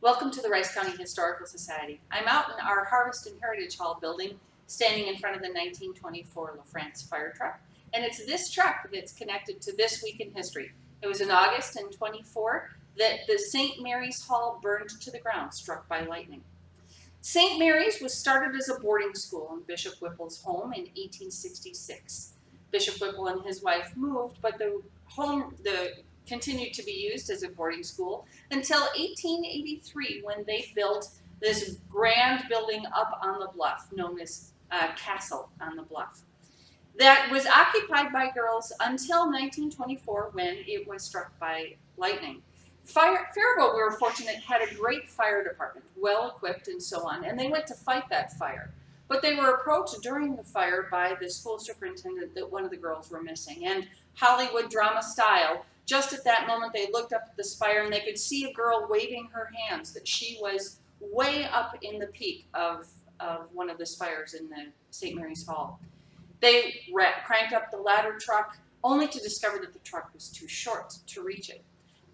Welcome to the Rice County Historical Society. I'm out in our Harvest and Heritage Hall building, standing in front of the 1924 LaFrance fire truck. And it's this truck that's connected to this week in history. It was in August in 24 that the St. Mary's Hall burned to the ground, struck by lightning. St. Mary's was started as a boarding school in Bishop Whipple's home in 1866. Bishop Whipple and his wife moved, but the home continued to be used as a boarding school until 1883, when they built this grand building up on the bluff known as Castle on the Bluff. That was occupied by girls until 1924, when it was struck by lightning. Faribault, we were fortunate, had a great fire department, well equipped and so on, and they went to fight that fire. But they were approached during the fire by the school superintendent that one of the girls were missing. And Hollywood drama style, just at that moment they looked up at the spire and they could see a girl waving her hands, that she was way up in the peak of one of the spires in the St. Mary's Hall. They cranked up the ladder truck, only to discover that the truck was too short to reach it.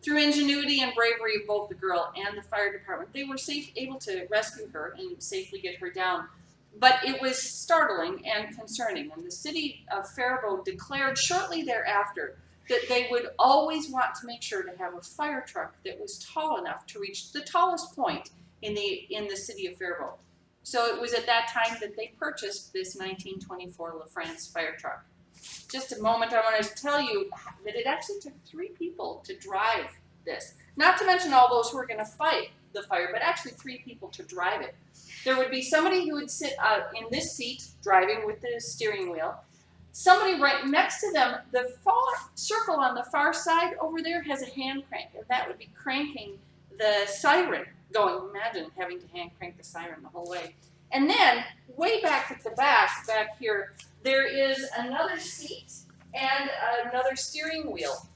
Through ingenuity and bravery of both the girl and the fire department, they were able to rescue her and safely get her down. But it was startling and concerning, and the city of Faribault declared shortly thereafter that they would always want to make sure to have a fire truck that was tall enough to reach the tallest point in the city of Faribault. So it was at that time that they purchased this 1924 LaFrance fire truck. Just a moment, I want to tell you that it actually took 3 people to drive this. Not to mention all those who were going to fight the fire, but actually 3 people to drive it. There would be somebody who would sit in this seat driving with the steering wheel. Somebody right next to them, the circle on the far side over there has a hand crank, and that would be cranking the siren going. Imagine having to hand crank the siren the whole way. And then, way back at the back here, there is another seat and another steering wheel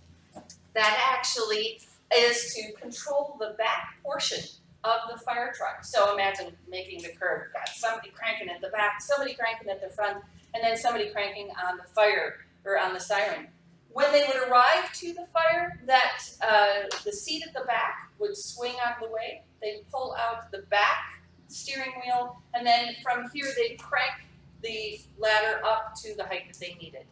that actually is to control the back portion of the fire truck. So imagine making the curve. Got somebody cranking at the back, somebody cranking at the front, and then somebody cranking on the fire or on the siren. When they would arrive to the fire, the seat at the back would swing out of the way. They'd pull out the back steering wheel, and then from here they'd crank the ladder up to the height that they needed.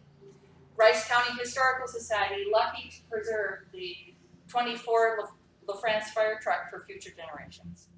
Rice County Historical Society, lucky to preserve the 24 LaFrance fire truck for future generations.